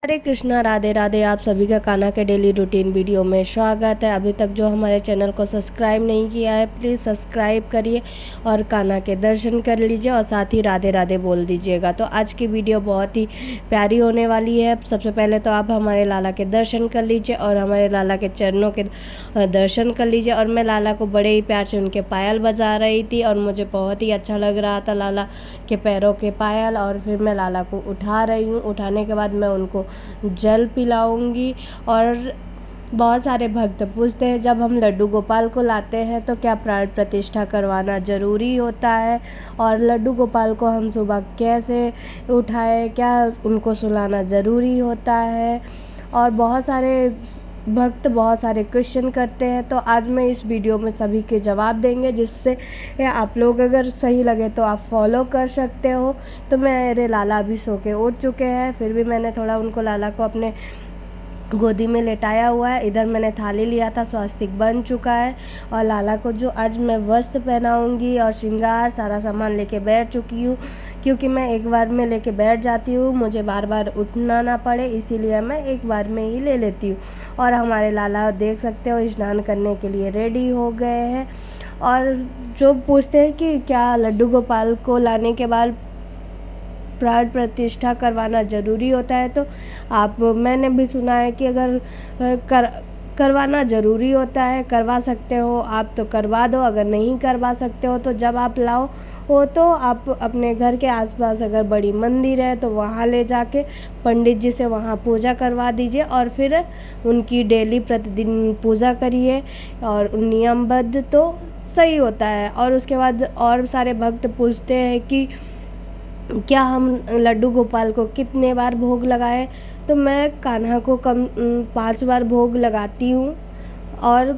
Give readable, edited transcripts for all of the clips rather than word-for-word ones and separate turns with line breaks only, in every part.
हरे कृष्णा, राधे राधे। आप सभी का कान्हा के डेली रूटीन वीडियो में स्वागत है। अभी तक जो हमारे चैनल को सब्सक्राइब नहीं किया है, प्लीज़ सब्सक्राइब करिए और कान्हा के दर्शन कर लीजिए और साथ ही राधे राधे बोल दीजिएगा। तो आज की वीडियो बहुत ही प्यारी होने वाली है। सबसे पहले तो आप हमारे लाला के दर्शन कर लीजिए और हमारे लाला के चरणों के दर्शन कर लीजिए। और मैं लाला को बड़े ही प्यार से उनके पायल बजा रही थी और मुझे बहुत ही अच्छा लग रहा था लाला के पैरों के पायल। और फिर मैं लाला को उठा रही हूँ। उठाने के बाद मैं उनको जल पिलाऊंगी। और बहुत सारे भक्त पूछते हैं, जब हम लड्डू गोपाल को लाते हैं तो क्या प्राण प्रतिष्ठा करवाना ज़रूरी होता है, और लड्डू गोपाल को हम सुबह कैसे उठाएं, क्या उनको सुलाना ज़रूरी होता है। और बहुत सारे भक्त बहुत सारे क्वेश्चन करते हैं। तो आज मैं इस वीडियो में सभी के जवाब देंगे, जिससे आप लोग अगर सही लगे तो आप फॉलो कर सकते हो। तो मेरे लाला अभी सो के उठ चुके हैं, फिर भी मैंने थोड़ा उनको लाला को अपने गोदी में लेटाया हुआ है। इधर मैंने थाली लिया था, स्वास्तिक बन चुका है। और लाला को जो आज मैं वस्त्र पहनाऊंगी और श्रृंगार सारा सामान लेके बैठ चुकी हूँ, क्योंकि मैं एक बार में लेके बैठ जाती हूँ, मुझे बार बार उठना ना पड़े, इसीलिए मैं एक बार में ही ले लेती हूँ। और हमारे लाला देख सकते हो स्नान करने के लिए रेडी हो गए हैं। और जो पूछते हैं कि क्या लड्डू गोपाल को लाने के बाद प्राण प्रतिष्ठा करवाना ज़रूरी होता है, तो मैंने भी सुना है कि अगर करवाना ज़रूरी होता है, करवा सकते हो आप तो करवा दो। अगर नहीं करवा सकते हो तो जब आप लाओ हो तो आप अपने घर के आसपास अगर बड़ी मंदिर है तो वहाँ ले जाके पंडित जी से वहाँ पूजा करवा दीजिए और फिर उनकी डेली प्रतिदिन पूजा करिए और नियमबद्ध, तो सही होता है। और उसके बाद और सारे भक्त पूछते हैं कि क्या हम लड्डू गोपाल को कितने बार भोग लगाएं, तो मैं कान्हा को 5 बार भोग लगाती हूँ। और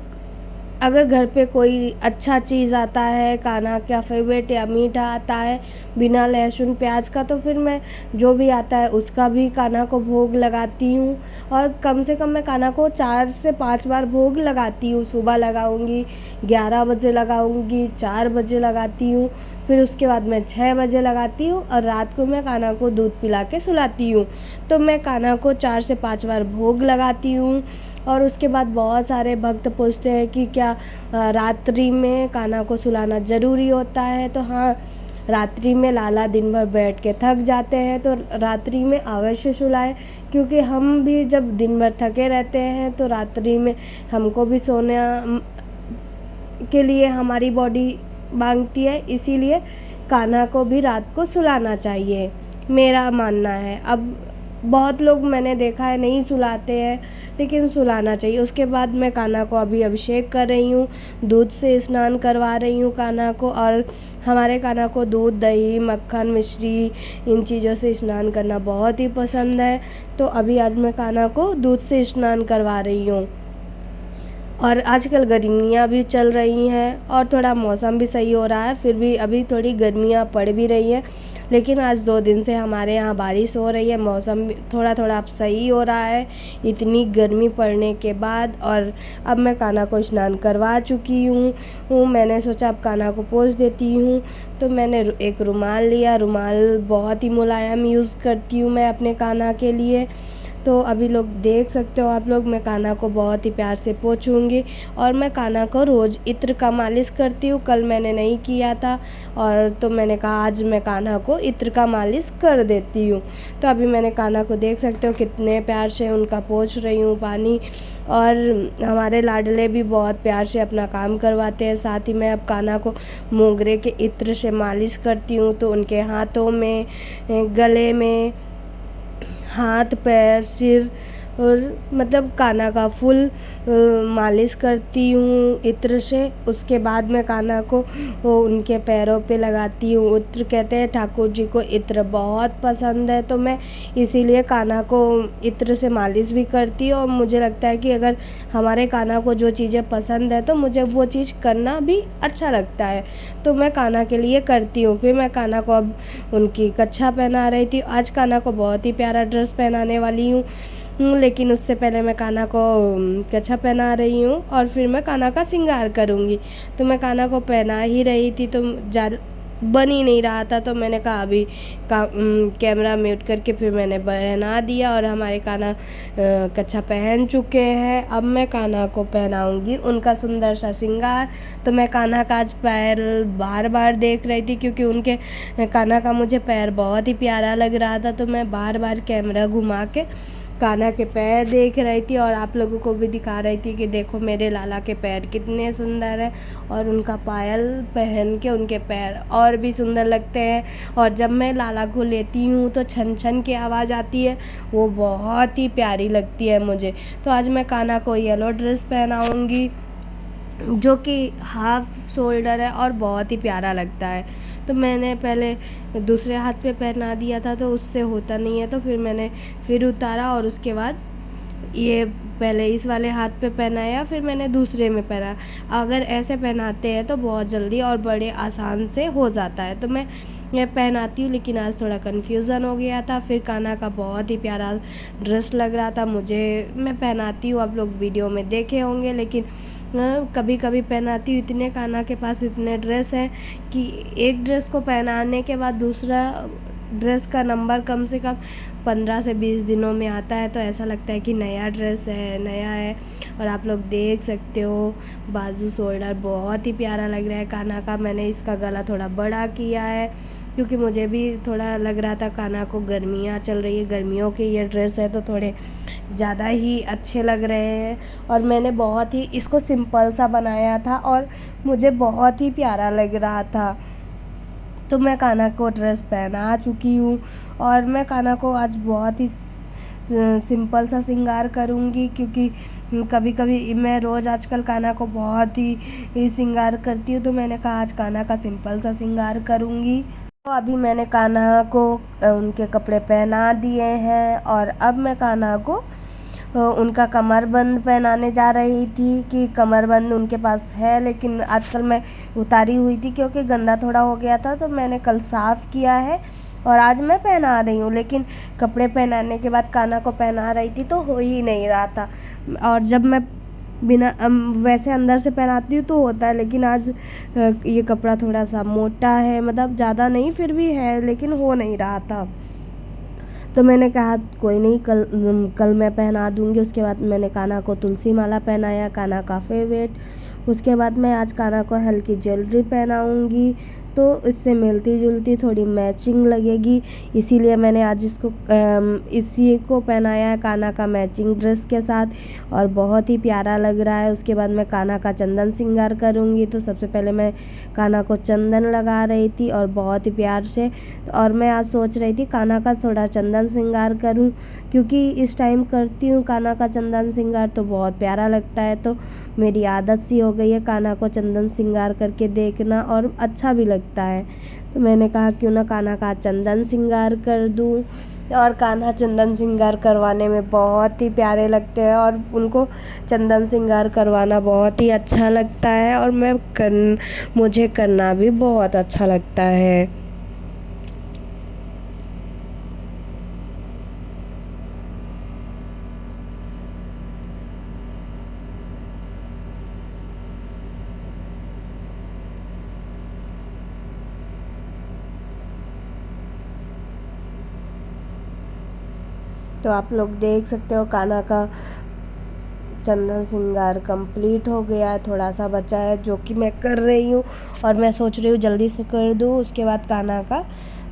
अगर घर पे कोई अच्छा चीज़ आता है, कान्हा का फेवरेट या मीठा आता है बिना लहसुन प्याज का, तो फिर मैं जो भी आता है उसका भी कान्हा को भोग लगाती हूँ। और कम से कम मैं कान्हा को 4 से 5 बार भोग लगाती हूँ। सुबह लगाऊंगी, 11 बजे लगाऊंगी, 4 बजे लगाती हूँ, फिर उसके बाद मैं 6 बजे लगाती हूँ और रात को मैं कान्हा को दूध पिला के सुलाती हूँ। तो मैं कान्हा को 4 से 5 बार भोग लगाती हूँ। और उसके बाद बहुत सारे भक्त पूछते हैं कि क्या रात्रि में कान्हा को सुलाना ज़रूरी होता है, तो हाँ, रात्रि में लाला दिन भर बैठ के थक जाते हैं तो रात्रि में अवश्य सुलाएं, क्योंकि हम भी जब दिन भर थके रहते हैं तो रात्रि में हमको भी सोने के लिए हमारी बॉडी मांगती है, इसीलिए कान्हा को भी रात को सुलाना चाहिए, मेरा मानना है। अब बहुत लोग मैंने देखा है नहीं सुलाते हैं, लेकिन सुलाना चाहिए। उसके बाद मैं कान्हा को अभी अभिषेक कर रही हूँ, दूध से स्नान करवा रही हूँ कान्हा को। और हमारे कान्हा को दूध, दही, मक्खन, मिश्री, इन चीज़ों से स्नान करना बहुत ही पसंद है। तो अभी आज मैं कान्हा को दूध से स्नान करवा रही हूँ। और आजकल गर्मियाँ भी चल रही हैं और थोड़ा मौसम भी सही हो रहा है, फिर भी अभी थोड़ी गर्मियाँ पड़ भी रही हैं, लेकिन आज 2 दिन से हमारे यहाँ बारिश हो रही है, मौसम भी थोड़ा थोड़ा अब सही हो रहा है इतनी गर्मी पड़ने के बाद। और अब मैं कान्हा को स्नान करवा चुकी हूँ। मैंने सोचा अब कान्हा को पोंछ देती हूँ, तो मैंने एक रुमाल लिया। रुमाल बहुत ही मुलायम यूज़ करती हूँ मैं अपने कान्हा के लिए। तो अभी लोग देख सकते हो आप लोग, मैं कान्हा को बहुत ही प्यार से पोंछूंगी। और मैं कान्हा को रोज़ इत्र का मालिश करती हूँ। कल मैंने नहीं किया था और तो मैंने कहा आज मैं कान्हा को इत्र का मालिश कर देती हूँ। तो अभी मैंने कान्हा को देख सकते हो कितने प्यार से उनका पोंछ रही हूँ पानी। और हमारे लाडले भी बहुत प्यार से अपना काम करवाते हैं। साथ ही मैं अब कान्हा को मोगरे के इत्र से मालिश करती हूँ, तो उनके हाथों में, गले में, हाथ, पैर, सिर और मतलब कान्हा का फुल मालिश करती हूँ इत्र से। उसके बाद मैं कान्हा को उनके पैरों पे लगाती हूँ इत्र। कहते हैं ठाकुर जी को इत्र बहुत पसंद है, तो मैं इसीलिए कान्हा को इत्र से मालिश भी करती हूँ। और मुझे लगता है कि अगर हमारे कान्हा को जो चीज़ें पसंद है तो मुझे वो चीज़ करना भी अच्छा लगता है, तो मैं कान्हा के लिए करती हूँ। फिर मैं कान्हा को अब उनकी कच्छा पहना रही थी। आज कान्हा को बहुत ही प्यारा ड्रेस पहनाने वाली हूँ, लेकिन उससे पहले मैं कान्हा को कच्छा पहना रही हूँ और फिर मैं कान्हा का श्रृंगार करूँगी। तो मैं कान्हा को पहना ही रही थी, तो बन ही नहीं रहा था। तो मैंने कहा अभी कैमरा म्यूट करके फिर मैंने पहना दिया और हमारे कान्हा कच्छा पहन चुके हैं। अब मैं कान्हा को पहनाऊंगी उनका सुंदर सा श्रृंगार। तो मैं कान्हा का आज पैर बार बार देख रही थी, क्योंकि उनके कान्हा का मुझे पैर बहुत ही प्यारा लग रहा था। तो मैं बार बार कैमरा घुमा के कान्हा के पैर देख रही थी और आप लोगों को भी दिखा रही थी कि देखो मेरे लाला के पैर कितने सुंदर हैं, और उनका पायल पहन के उनके पैर और भी सुंदर लगते हैं। और जब मैं लाला को लेती हूँ तो छन छन की आवाज़ आती है, वो बहुत ही प्यारी लगती है मुझे। तो आज मैं कान्हा को येलो ड्रेस पहनाऊँगी जो कि हाफ शोल्डर है और बहुत ही प्यारा लगता है। तो मैंने पहले दूसरे हाथ पे पहना दिया था, तो उससे होता नहीं है, तो फिर मैंने फिर उतारा और उसके बाद ये पहले इस वाले हाथ पे पहनाया, फिर मैंने दूसरे में पहना। अगर ऐसे पहनाते हैं तो बहुत जल्दी और बड़े आसान से हो जाता है। तो मैं ये पहनाती हूँ, लेकिन आज थोड़ा कन्फ्यूज़न हो गया था। फिर कान्हा का बहुत ही प्यारा ड्रेस लग रहा था मुझे, मैं पहनाती हूँ, आप लोग वीडियो में देखे होंगे, लेकिन कभी कभी पहनाती हूँ। इतने कान्हा के पास इतने ड्रेस हैं कि एक ड्रेस को पहनाने के बाद दूसरा ड्रेस का नंबर कम से कम 15 से 20 दिनों में आता है। तो ऐसा लगता है कि नया ड्रेस है, नया है। और आप लोग देख सकते हो बाजू शोल्डर बहुत ही प्यारा लग रहा है कान्हा का। मैंने इसका गला थोड़ा बड़ा किया है, क्योंकि मुझे भी थोड़ा लग रहा था कान्हा को गर्मियाँ चल रही है, गर्मियों के ये ड्रेस है तो थोड़े ज़्यादा ही अच्छे लग रहे हैं। और मैंने बहुत ही इसको सिंपल सा बनाया था और मुझे बहुत ही प्यारा लग रहा था। तो मैं कान्हा को ड्रेस पहना चुकी हूँ और मैं कान्हा को आज बहुत ही सिंपल सा श्रृंगार करूँगी, क्योंकि कभी कभी मैं रोज़ आजकल कान्हा को बहुत ही श्रृंगार करती हूँ। तो मैंने कहा आज कान्हा का सिंपल सा श्रृंगार करूँगी। तो अभी मैंने कान्हा को उनके कपड़े पहना दिए हैं और अब मैं कान्हा को उनका कमरबंद पहनाने जा रही थी कि कमरबंद उनके पास है, लेकिन आजकल मैं उतारी हुई थी क्योंकि गंदा थोड़ा हो गया था। तो मैंने कल साफ़ किया है और आज मैं पहना रही हूँ। लेकिन कपड़े पहनाने के बाद कान्हा को पहना रही थी तो हो ही नहीं रहा था। और जब मैं बिना वैसे अंदर से पहनाती हूँ तो होता है, लेकिन आज ये कपड़ा थोड़ा सा मोटा है, मतलब ज़्यादा नहीं फिर भी है, लेकिन हो नहीं रहा था। तो मैंने कहा कोई नहीं, कल मैं पहना दूँगी। उसके बाद मैंने कान्हा को तुलसी माला पहनाया, कान्हा का फेवरेट। उसके बाद मैं आज कान्हा को हल्की ज्वेलरी पहनाऊँगी, तो इससे मिलती जुलती थोड़ी मैचिंग लगेगी, इसीलिए मैंने आज इसी को पहनाया है कान्हा का मैचिंग ड्रेस के साथ और बहुत ही प्यारा लग रहा है। उसके बाद मैं कान्हा का चंदन श्रृंगार करूँगी। तो सबसे पहले मैं कान्हा को चंदन लगा रही थी और बहुत ही प्यार से। और मैं आज सोच रही थी कान्हा का थोड़ा चंदन श्रृंगार करूँ, क्योंकि इस टाइम करती हूँ कान्हा का चंदन श्रृंगार तो बहुत प्यारा लगता है। तो मेरी आदत सी हो गई है कान्हा को चंदन श्रृंगार करके देखना और अच्छा भी लगता है। तो मैंने कहा क्यों ना कान्हा का चंदन श्रृंगार कर दूँ। और कान्हा चंदन श्रृंगार करवाने में बहुत ही प्यारे लगते हैं और उनको चंदन श्रृंगार करवाना बहुत ही अच्छा लगता है और मुझे करना भी बहुत अच्छा लगता है। तो आप लोग देख सकते हो कान्हा का चंदन श्रृंगार कंप्लीट हो गया है, थोड़ा सा बचा है जो कि मैं कर रही हूँ और मैं सोच रही हूँ जल्दी से कर दूँ, उसके बाद कान्हा का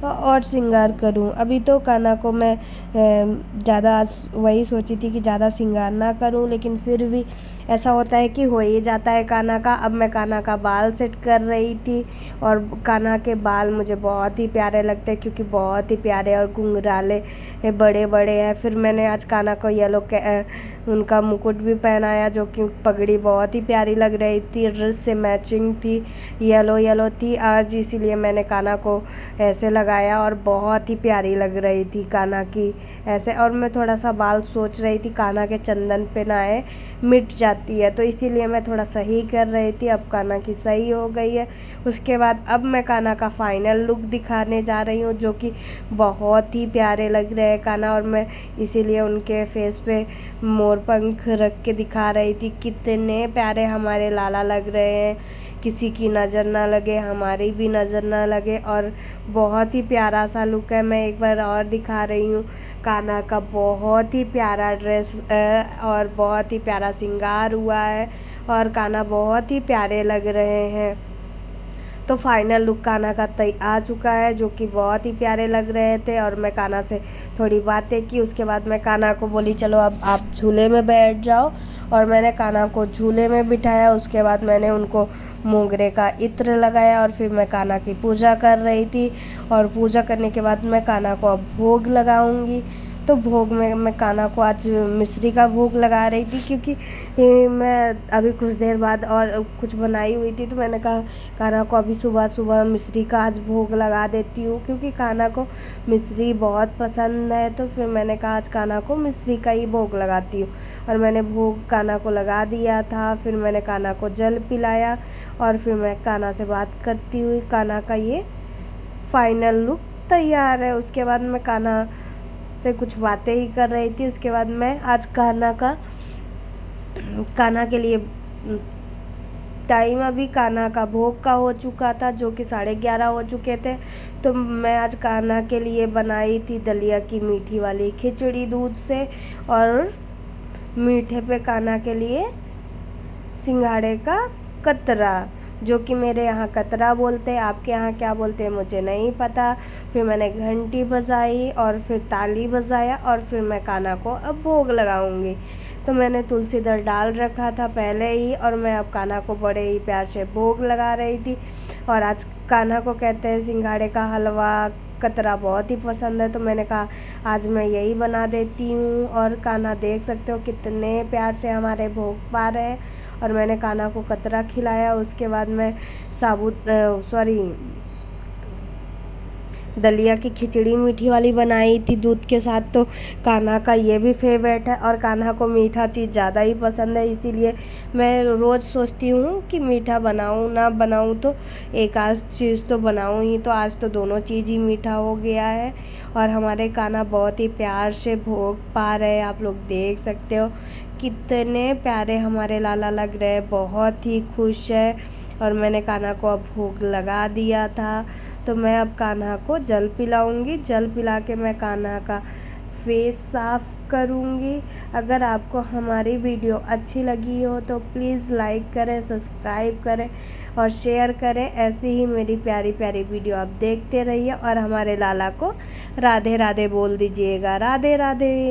और श्रृंगार करूँ। अभी तो कान्हा को मैं ज़्यादा वही सोची थी कि ज़्यादा श्रृंगार ना करूँ, लेकिन फिर भी ऐसा होता है कि हो ही जाता है कान्हा का। अब मैं कान्हा का बाल सेट कर रही थी और कान्हा के बाल मुझे बहुत ही प्यारे लगते हैं, क्योंकि बहुत ही प्यारे और घुंघराले बड़े बड़े हैं। फिर मैंने आज कान्हा को येलो उनका मुकुट भी पहनाया, जो कि पगड़ी बहुत ही प्यारी लग रही थी, ड्रेस से मैचिंग थी, येलो येलो थी आज, इसीलिए मैंने कान्हा को ऐसे लगाया और बहुत ही प्यारी लग रही थी कान्हा की ऐसे। और मैं थोड़ा सा बाल सोच रही थी कान्हा के चंदन पे नहाए मिट जाती है, तो इसीलिए मैं थोड़ा सही कर रही थी। अब कान्हा की सही हो गई है। उसके बाद अब मैं कान्हा का फाइनल लुक दिखाने जा रही हूँ, जो कि बहुत ही प्यारे लग रहे हैं कान्हा, और मैं इसीलिए उनके फेस पे मोर पंख रख के दिखा रही थी कितने प्यारे हमारे लाला लग रहे हैं। किसी की नज़र ना लगे, हमारी भी नज़र ना लगे। और बहुत ही प्यारा सा लुक है। मैं एक बार और दिखा रही हूँ, कान्हा का बहुत ही प्यारा ड्रेस और बहुत ही प्यारा श्रृंगार हुआ है और कान्हा बहुत ही प्यारे लग रहे हैं। तो फाइनल लुक कान्हा का आ चुका है, जो कि बहुत ही प्यारे लग रहे थे। और मैं कान्हा से थोड़ी बातें की, उसके बाद मैं कान्हा को बोली चलो अब आप झूले में बैठ जाओ। और मैंने कान्हा को झूले में बिठाया। उसके बाद मैंने उनको मोगरे का इत्र लगाया और फिर मैं कान्हा की पूजा कर रही थी। और पूजा करने के बाद मैं कान्हा को अब भोग लगाऊंगी। तो भोग में मैं कान्हा को आज मिश्री का भोग लगा रही थी, क्योंकि मैं अभी कुछ देर बाद और कुछ बनाई हुई थी, तो मैंने कहा कान्हा को अभी सुबह सुबह मिश्री का आज भोग लगा देती हूँ, क्योंकि कान्हा को मिश्री बहुत पसंद है। तो फिर मैंने कहा आज कान्हा को मिश्री का ही भोग लगाती हूँ। और मैंने भोग कान्हा को लगा दिया था। फिर मैंने कान्हा को जल पिलाया और फिर मैं कान्हा से बात करती हुई कान्हा का ये फाइनल लुक तैयार है। उसके बाद मैं कान्हा से कुछ बातें ही कर रही थी। उसके बाद मैं आज कान्हा के लिए टाइम अभी कान्हा का भोग का हो चुका था, जो कि 11:30 हो चुके थे। तो मैं आज कान्हा के लिए बनाई थी दलिया की मीठी वाली खिचड़ी दूध से, और मीठे पे कान्हा के लिए सिंघाड़े का कतरा, जो कि मेरे यहाँ कतरा बोलते हैं, आपके यहाँ क्या बोलते हैं मुझे नहीं पता। फिर मैंने घंटी बजाई और फिर ताली बजाया और फिर मैं कान्हा को अब भोग लगाऊंगी। तो मैंने तुलसी दल डाल रखा था पहले ही, और मैं अब कान्हा को बड़े ही प्यार से भोग लगा रही थी। और आज कान्हा को कहते हैं सिंघाड़े का हलवा कतरा बहुत ही पसंद है, तो मैंने कहा आज मैं यही बना देती हूँ। और कान्हा देख सकते हो कितने प्यार से हमारे भोग पा रहे हैं। और मैंने कान्हा को कतरा खिलाया। उसके बाद मैं दलिया की खिचड़ी मीठी वाली बनाई थी दूध के साथ। तो कान्हा का ये भी फेवरेट है और कान्हा को मीठा चीज़ ज़्यादा ही पसंद है, इसीलिए मैं रोज़ सोचती हूँ कि मीठा बनाऊँ ना बनाऊँ, तो एक आध चीज़ तो बनाऊँ ही। तो आज तो दोनों चीज़ ही मीठा हो गया है और हमारे कान्हा बहुत ही प्यार से भोग पा रहे हैं। आप लोग देख सकते हो कितने प्यारे हमारे लाला लग रहे हैं, बहुत ही खुश है। और मैंने कान्हा को अब भोग लगा दिया था। तो मैं अब कान्हा को जल पिलाऊंगी। जल पिला के मैं कान्हा का फेस साफ करूंगी। अगर आपको हमारी वीडियो अच्छी लगी हो तो प्लीज़ लाइक करें, सब्सक्राइब करें और शेयर करें। ऐसे ही मेरी प्यारी प्यारी वीडियो आप देखते रहिए और हमारे लाला को राधे राधे बोल दीजिएगा। राधे राधे।